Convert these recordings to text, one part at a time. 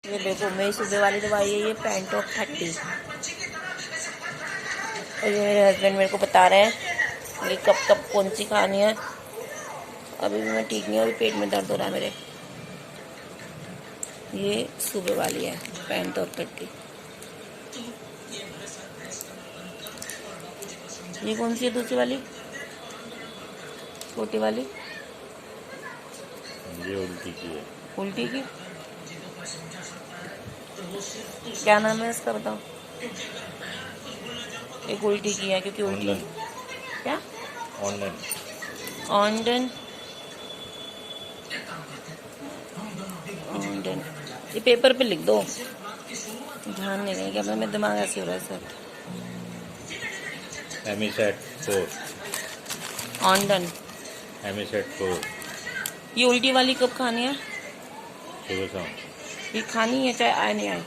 ये देखो मेरी सुबह वाली दवाई है, ये पेंटॉप 30। और ये मेरे हस्बैंड मेरे को बता रहे हैं ये कब कब कौन सी खानी है। अभी भी मैं ठीक नहीं हूँ, अभी पेट में दर्द हो रहा है मेरे। ये सुबह वाली है पेंटॉप 30। ये कौन सी है दूसरी वाली, छोटी वाली? ये उल्टी की है। उल्टी की? क्या नाम है इसका बताओ? एक उल्टी की है क्योंकि उल्टी क्या ऑनडन ऑनडन। ये पेपर पे लिख दो, ध्यान नहीं रहेगा। क्या मेरा दिमाग ऐसे हो रहा है सर। एमिसेट 4। ऑनडन। एमिसेट 4 ये उल्टी वाली कब खानी है? सुबह शाम। ये खानी है चाहे आए नहीं आए?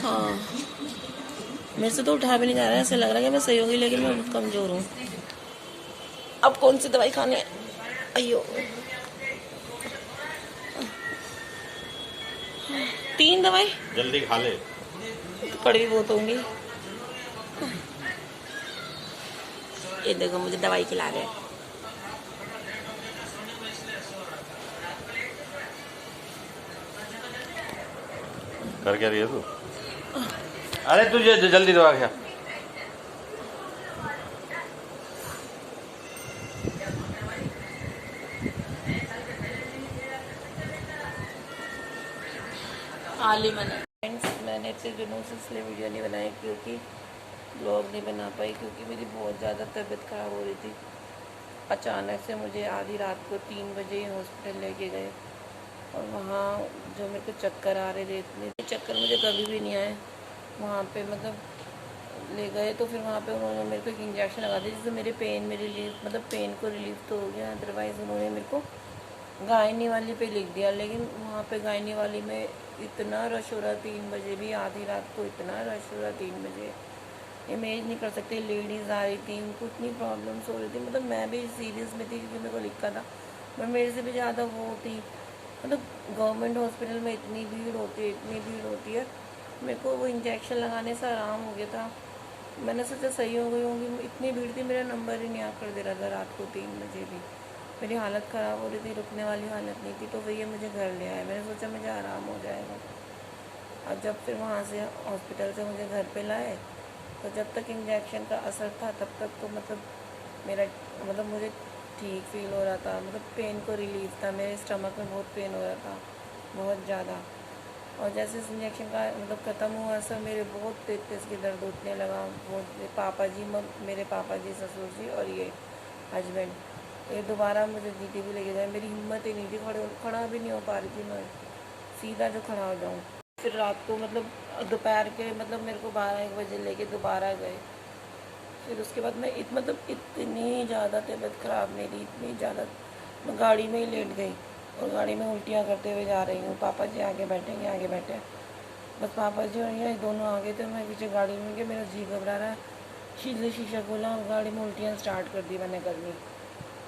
हाँ, मेरे से तो उठा भी नहीं जा रहा है, ऐसे लग रहा है कि मैं सही होगी लेकिन मैं बहुत कमजोर हूँ। अब कौन सी दवाई खानी है? अयो, 3 दवाई जल्दी खा ले। कड़वी बहुत होंगी। ये देखो मुझे दवाई खिला रहे हैं। कर क्या रही है तू? अरे तुझे जल्दी दवा खा। आली मना। फ्रेंड्स, मैंने इतने दिनों से इसलिए वीडियो नहीं बनाई क्योंकि ब्लॉग नहीं बना पाई, क्योंकि मेरी बहुत ज़्यादा तबीयत ख़राब हो रही थी। अचानक से मुझे आधी रात को 3 बजे ही हॉस्पिटल लेके गए और वहाँ जो मेरे को चक्कर आ रहे थे, इतने चक्कर मुझे कभी भी नहीं आए। वहाँ पे मतलब ले गए तो फिर वहाँ पे उन्होंने मेरे को एक इंजेक्शन लगा दिया जिससे मेरे पेन में रिलीफ, मतलब पेन को रिलीफ तो हो गया। अदरवाइज़ उन्होंने मेरे को गायनी वाली पे लिख दिया, लेकिन वहाँ पे गायनी वाली में इतना रश हो रहा 3 बजे भी, आधी रात को इतना रश हो रहा 3 बजे, इमेज नहीं कर सकते। लेडीज़ आ रही थी, उनको इतनी प्रॉब्लम्स हो रही थी, मतलब मैं भी सीरियस में थी क्योंकि मेरे को लिखा था, पर मेरे से भी ज़्यादा वो थी। मतलब गवर्नमेंट हॉस्पिटल में इतनी भीड़ होती है, इतनी भीड़ होती है। मेरे को वो इंजेक्शन लगाने से आराम हो गया था, मैंने सोचा सही हो गई होंगी। इतनी भीड़ थी, मेरा नंबर ही नहीं आ कर दे रहा था रात को 3 बजे भी। मेरी हालत ख़राब हो रही थी, रुकने वाली हालत नहीं थी, तो भैया मुझे घर ले आए। मैंने सोचा मुझे आराम हो जाएगा। और जब फिर वहाँ से हॉस्पिटल से मुझे घर पे लाए, तो जब तक इंजेक्शन का असर था तब तक तो मतलब मेरा मतलब मुझे ठीक फील हो रहा था, मतलब पेन को रिलीफ था। मेरे स्टमक में बहुत पेन हो रहा था, बहुत ज़्यादा। और जैसे इस इंजेक्शन का मतलब ख़त्म हुआ असर, मेरे बहुत तेज तेज की दर्द उठने लगा। बहुत पापा जी, मेरे पापा जी, ससुर जी और ये हस्बैंड, ये दोबारा मुझे जीटीवी लेके गए। मेरी हिम्मत ही नहीं थी, खड़ा भी नहीं हो पा रही थी मैं, सीधा जो खड़ा हो जाऊँ। फिर रात को मतलब दोपहर के मतलब मेरे को 12-1 बजे लेके दोबारा गए। फिर उसके बाद मैं मतलब इतनी ज़्यादा तबीयत ख़राब मेरी, इतनी ज़्यादा, मैं गाड़ी में ही लेट गई और गाड़ी में उल्टियाँ करते हुए जा रही हूँ। पापा जी आगे बैठेंगे, आगे बैठे, बस पापा जी और ये दोनों आगे थे, मैं पीछे गाड़ी में गई। मेरा जी घबरा रहा है, सीधे शीशा खोला और गाड़ी में उल्टियाँ स्टार्ट कर दी मैंने करनी।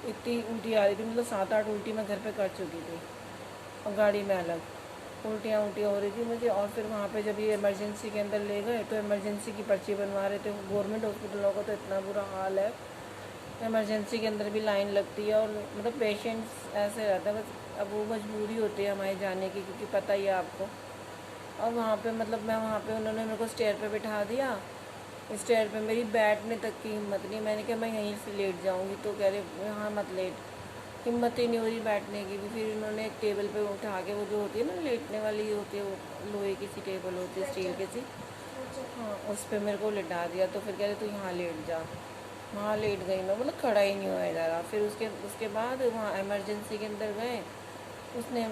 इतनी उल्टी आ रही थी, मतलब 7-8 उल्टी मैं घर पे कर चुकी थी और गाड़ी में अलग उल्टियाँ हो रही थी मुझे। और फिर वहाँ पे जब ये इमरजेंसी के अंदर ले गए तो इमरजेंसी की पर्ची बनवा रहे थे। गवर्नमेंट हॉस्पिटलों का तो इतना बुरा हाल है, इमरजेंसी के अंदर भी लाइन लगती है और मतलब पेशेंट्स ऐसे रहता है, बस अब वो मजबूरी होती है हमारे जाने की, क्योंकि पता ही है आपको। और वहाँ पे मतलब मैं वहाँ पे उन्होंने मेरे को स्टेयर पे बिठा दिया। स्टेयर पे मेरी बैठने तक की हिम्मत नहीं, मैंने कहा मैं यहीं से लेट जाऊँगी, तो कह रहे यहाँ मत लेट। हिम्मत ही नहीं हो रही बैठने की भी। फिर इन्होंने एक टेबल पे उठा के, वो जो होती है ना लेटने वाली होती है, वो लोहे की सी टेबल होती है, स्टील की सी, हाँ, उस पर मेरे को लिटा दिया। तो फिर कह रहे तू यहाँ लेट जा। वहाँ लेट गई मैं, मतलब खड़ा ही नहीं हुआ ज़रा। फिर उसके बाद वहाँ इमरजेंसी के अंदर गए, उसने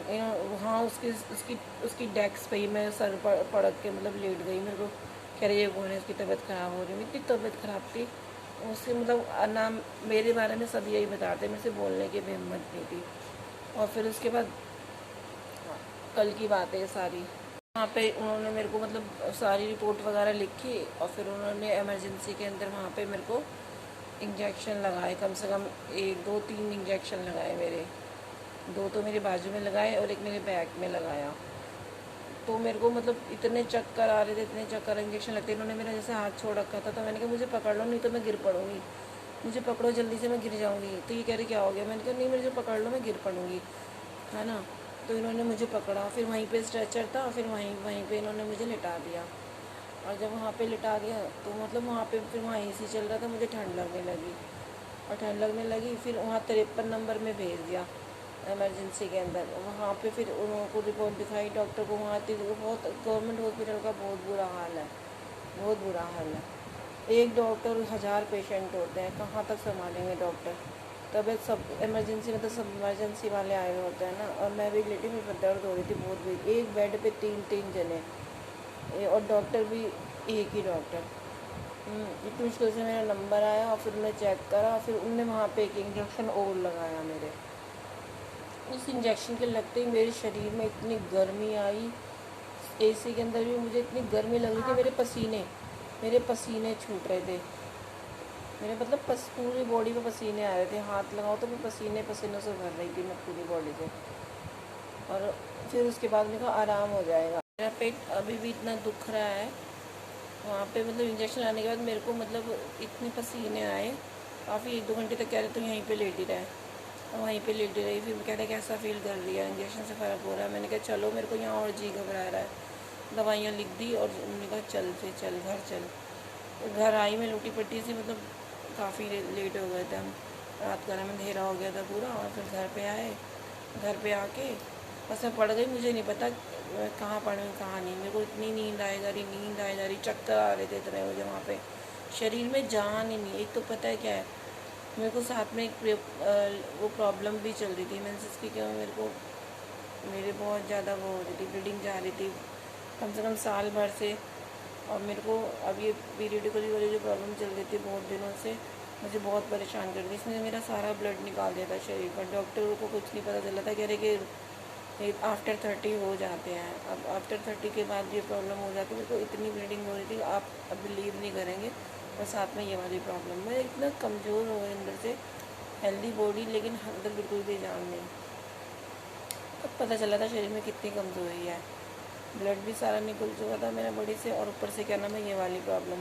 वहाँ उसकी डेस्क पे ही मैं सर पड़क के मतलब लेट गई। मेरे को कह रही है कौन है, उसकी तबीयत ख़राब हो रही है। मेरी इतनी तबीयत ख़राब थी, उससे मतलब नाम मेरे बारे में सब यही बताते, मेरे से बोलने की भी हिम्मत नहीं थी। और फिर उसके बाद कल की बात है ये सारी। वहाँ पे उन्होंने मेरे को मतलब सारी रिपोर्ट वगैरह लिखी और फिर उन्होंने इमरजेंसी के अंदर वहाँ पे मेरे को इंजेक्शन लगाए, कम से कम 1 2 3 इंजेक्शन लगाए मेरे। 2 तो मेरे बाजू में लगाए और एक मेरे बैक में लगाया। तो मेरे को मतलब इतने चक्कर आ रहे थे, इतने चक्कर, इंजेक्शन लगते। इन्होंने मेरा जैसे हाथ छोड़ रखा था, तो मैंने कहा मुझे पकड़ लो नहीं तो मैं गिर पड़ूँगी, मुझे पकड़ो जल्दी से, मैं गिर जाऊँगी। तो ये कह रहे क्या हो गया? मैंने कहा नहीं, मुझे पकड़ लो, मैं गिर पड़ूँगी, है ना। तो इन्होंने मुझे पकड़ा, फिर वहीं पे स्ट्रेचर था, फिर वहीं पे इन्होंने मुझे लिटा दिया। और जब वहाँ पे लिटा दिया तो मतलब वहाँ पे फिर वहाँ AC चल रहा था, मुझे ठंड लगने लगी। और ठंड लगने लगी, फिर वहाँ 53 नंबर में भेज दिया इमरजेंसी के अंदर। वहाँ पे फिर उनको रिपोर्ट दिखाई डॉक्टर को। वहाँ बहुत गवर्नमेंट हॉस्पिटल का बहुत बुरा हाल है, बहुत बुरा हाल है। एक डॉक्टर 1000 पेशेंट होते हैं, कहाँ तक संभालेंगे डॉक्टर। तबीयत सब इमरजेंसी में तो सब इमरजेंसी वाले आए हुए होते हैं ना। और मैं भी लेटी, मेरी दर्द हो रही थी बहुत भी। एक बेड पे 3 जने, और डॉक्टर भी एक ही डॉक्टर। इतनी मुश्किल से मेरा नंबर आया और फिर उन्होंने चेक करा, फिर उनने वहाँ पे एक इंजेक्शन और लगाया मेरे। उस इंजेक्शन के लगते ही मेरे शरीर में इतनी गर्मी आई। AC के अंदर भी मुझे इतनी गर्मी लग रही थी, मेरे पसीने छूट रहे थे। मेरे मतलब पूरी बॉडी पे पसीने आ रहे थे, हाथ लगाओ तो मैं पसीनों से भर रही थी मैं पूरी बॉडी से। और फिर उसके बाद मेरे को आराम हो जाएगा। मेरा पेट अभी भी इतना दुख रहा है। वहाँ पे मतलब इंजेक्शन आने के बाद मेरे को मतलब इतने पसीने आए काफ़ी। 1 2 घंटे तक कह रहे तो यहीं पे लेटी रहे, और वहीं पे लेटी रही। फिर कह रहे कैसा फील कर रही है, इंजेक्शन से फ़र्क हो रहा है? मैंने कहा चलो, मेरे को यहाँ और जी घबरा रहा है। दवाइयाँ लिख दी और उन्होंने कहा चल घर चल। तो घर आई मैं लूटी पट्टी से, मतलब काफ़ी लेट हो गए थे हम, रात का में अंधेरा हो गया था पूरा। और फिर घर पे आए, घर पे आके बस मैं पड़ गई। मुझे नहीं पता कहाँ पड़ी कहाँ नहीं। मेरे को इतनी नींद आए जा रही, चक्कर आ रहे थे इतने मुझे। वहाँ पे शरीर में जान ही नहीं। एक तो पता है क्या है, मेरे को साथ में एक वो प्रॉब्लम भी चल रही थी मेंसेस की, क्या मेरे बहुत ज़्यादा वो हो रही थी, ब्लीडिंग जा रही थी कम से कम साल भर से। और मेरे को अब ये पीरियडिकली वाली जो प्रॉब्लम चल रही थी बहुत दिनों से, मुझे बहुत परेशान कर रही। इसने मेरा सारा ब्लड निकाल दिया था शरीर का। डॉक्टरों को कुछ नहीं पता चला था, कह रहे कि आफ्टर 30 हो जाते हैं। अब आफ्टर 30 के बाद ये प्रॉब्लम हो जाती है। मेरे को इतनी ब्लीडिंग हो रही थी, आप अब बिलीव नहीं करेंगे। और साथ में ये वाली प्रॉब्लम, मैं इतना कमज़ोर हो गई अंदर से, हेल्दी बॉडी लेकिन अंदर बिल्कुल भी जान नहीं। अब पता चला था शरीर में कितनी कमज़ोरी है। ब्लड भी सारा निकल चुका था मेरा बॉडी से, और ऊपर से क्या नाम है ये वाली प्रॉब्लम।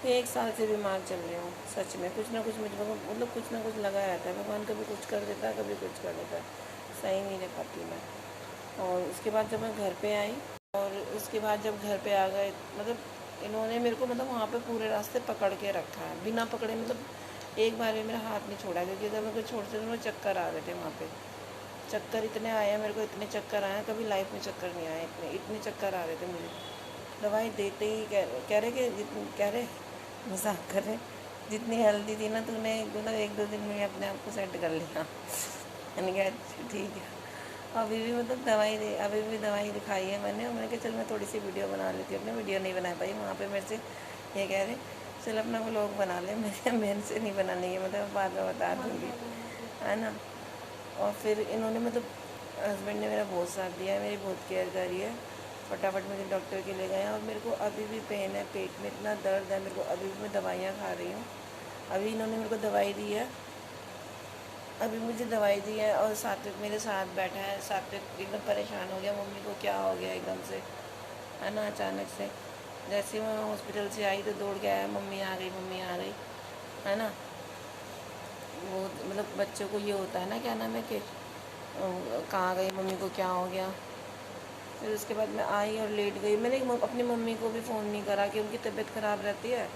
1 साल से बीमार चल रही हूँ सच में। कुछ ना कुछ मुझे मतलब कुछ ना कुछ लगा रहता है। भगवान कभी कुछ कर देता है, कभी कुछ कर देता है, सही नहीं रह पाती मैं। और उसके बाद जब मैं घर पे आई, और उसके बाद जब घर पे आ गए, मतलब इन्होंने मेरे को मतलब वहाँ पे पूरे रास्ते पकड़ के रखा है, बिना पकड़े। मतलब एक बार भी मेरा हाथ नहीं छोड़ा, क्योंकि अगर मैं कोई छोड़ते तो मुझे चक्कर आ रहे थे वहाँ पे। चक्कर इतने आए हैं मेरे को, इतने चक्कर आए हैं, कभी लाइफ में चक्कर नहीं आए इतने चक्कर आ रहे थे मुझे। दवाई देते ही कह रहे कि कह रहे मजाक कर रहे, जितनी हेल्दी थी ना तूने, मतलब 1 2 दिन में अपने आप को सेट कर लिया। मैंने कहा अच्छा ठीक है। अभी भी दवाई दिखाई है मैंने, और मैंने कहा चल मैं थोड़ी सी वीडियो बना लेती हूँ। अपने वीडियो नहीं बना पाई वहाँ पे, मेरे से ये कह रहे चल अपना व्लॉग बना ले। मेरे से नहीं बनाने की, मतलब बाद में बता दूँगी, है ना। और फिर इन्होंने मतलब हस्बैंड ने मेरा बहुत साथ दिया है, मेरी बहुत केयर करी है। फटाफट मुझे डॉक्टर के ले गए, और मेरे को अभी भी पेन है, पेट में इतना दर्द है मेरे को। अभी भी मैं दवाइयाँ खा रही हूँ। अभी इन्होंने मेरे को दवाई दी है, अभी मुझे दवाई दी है। और सात्विक मेरे साथ बैठा है। सात्विक एकदम परेशान हो गया, मम्मी को क्या हो गया एकदम से, है ना, अचानक से। जैसे ही मैं हॉस्पिटल से आई तो दौड़ के आया, मम्मी आ गई, है ना। वो मतलब बच्चों को ये होता है ना, क्या नाम है कि कहाँ गई मम्मी को, क्या हो गया। फिर उसके बाद मैं आई और लेट गई। मैंने अपनी मम्मी को भी फ़ोन नहीं करा कि उनकी तबीयत ख़राब रहती है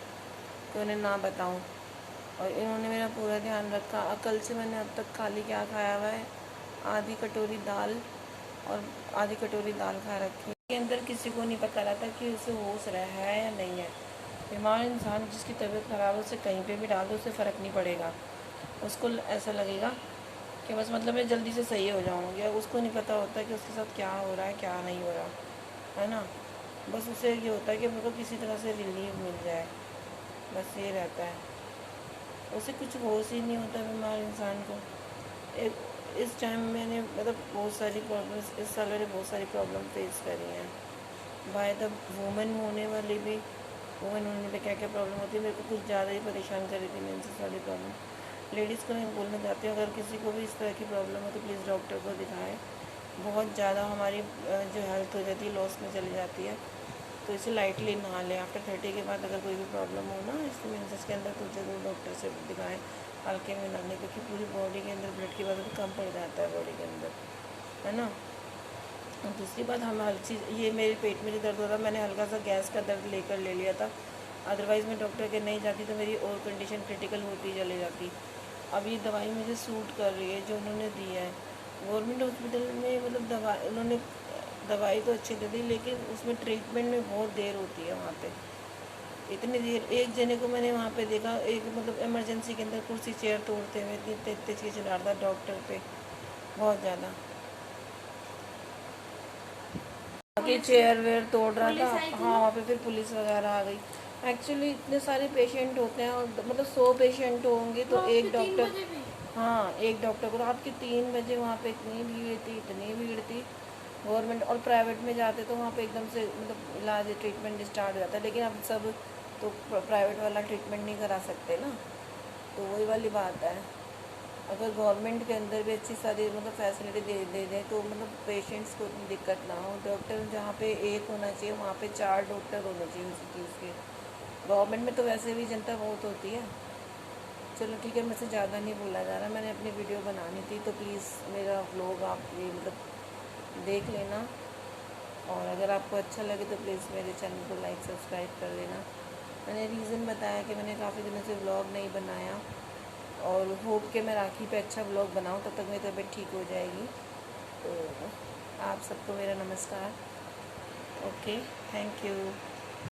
तो उन्हें ना बताऊं। और इन्होंने मेरा पूरा ध्यान रखा। कल से मैंने अब तक खाली क्या खाया हुआ है, आधी कटोरी दाल, और आधी कटोरी दाल खा रखी है। के अंदर किसी को नहीं पता रहता कि उसे होश रहा है या नहीं है। बीमार इंसान जिसकी तबीयत ख़राब है, उसे कहीं पे भी डाल दो, उसे फ़र्क नहीं पड़ेगा। उसको ऐसा लगेगा कि बस मतलब मैं जल्दी से सही हो जाऊँगी। अब उसको नहीं पता होता कि उसके साथ क्या हो रहा है, क्या नहीं हो रहा, है ना। बस उसे ये होता है कि मेरे को किसी तरह से रिलीफ मिल जाए, बस ये रहता है। उसे कुछ होश ही नहीं होता बीमार इंसान को। इस टाइम मैंने मतलब बहुत सारी प्रॉब्लम्स, इस साल मैंने बहुत सारी प्रॉब्लम फेस करी हैं। बाय द वुमन होने वाली भी, वुमन होने पे क्या क्या प्रॉब्लम होती है, मेरे को कुछ ज़्यादा ही परेशान कर रही थी मेंसेस वाली प्रॉब्लम। लेडीज़ को मैं बोलना चाहती हूँ, अगर किसी को भी इस तरह की प्रॉब्लम हो तो प्लीज़ डॉक्टर को दिखाएं। बहुत ज़्यादा हमारी जो हेल्थ हो जाती है लॉस में चली जाती है, तो इसे लाइटली ना लें। आफ्टर 30 के बाद अगर कोई भी प्रॉब्लम हो ना इस मेंसेस के अंदर, तो ज़रूर डॉक्टर से दिखाएं हल्के में ना लें, क्योंकि पूरी बॉडी के अंदर ब्लड की वजह से कम पड़ जाता है बॉडी के अंदर, है ना। और दूसरी बात, हम हर चीज़, ये मेरे पेट में जो दर्द हो रहा, मैंने हल्का सा गैस का दर्द लेकर ले लिया था, अदरवाइज़ मैं डॉक्टर के नहीं जाती तो मेरी और कंडीशन क्रिटिकल होती चली जाती। अब ये दवाई मुझे सूट कर रही है जो उन्होंने दी है गवर्नमेंट हॉस्पिटल में। मतलब उन्होंने दवाई तो अच्छी दे दी, लेकिन उसमें ट्रीटमेंट में बहुत देर होती है वहाँ पे। इतनी देर, एक जने को मैंने वहाँ पे देखा, एक मतलब इमरजेंसी के अंदर कुर्सी चेयर तोड़ते हुए, इतनी तेज तेज की चिल्ला रहा था डॉक्टर पे, बहुत ज़्यादा कि चेयर वेयर तोड़ रहा था। हाँ, वहाँ पे फिर पुलिस वगैरह आ गई। एक्चुअली इतने सारे पेशेंट होते हैं, और मतलब 100 पेशेंट होंगे तो एक डॉक्टर, हाँ एक डॉक्टर को। रात के 3 बजे वहाँ पे इतनी भीड़ थी, इतनी भीड़ थी। गवर्नमेंट और प्राइवेट में जाते तो वहाँ पे एकदम से मतलब इलाज ट्रीटमेंट स्टार्ट हो जाता है, लेकिन अब सब तो प्राइवेट वाला ट्रीटमेंट नहीं करा सकते ना, तो वही वाली बात है। अगर गवर्नमेंट के अंदर भी अच्छी सारी मतलब फैसिलिटी दे दें तो मतलब पेशेंट्स को इतनी दिक्कत ना हो। डॉक्टर जहाँ पे एक होना चाहिए वहाँ पे 4 डॉक्टर होने चाहिए उसी चीज़ के। गवर्नमेंट में तो वैसे भी जनता बहुत होती है। चलो ठीक है, मुझसे ज़्यादा नहीं बोला जा रहा, मैंने अपनी वीडियो बनानी थी, तो प्लीज़ मेरा व्लॉग आप ये मतलब देख लेना, और अगर आपको अच्छा लगे तो प्लीज़ मेरे चैनल को लाइक सब्सक्राइब कर देना। मैंने रीज़न बताया कि मैंने काफ़ी दिनों से व्लॉग नहीं बनाया, और होप कि मैं राखी पे अच्छा व्लॉग बनाऊँ, तब तक मेरी तबीयत ठीक हो जाएगी। तो आप सबको मेरा नमस्कार। Okay, thank you.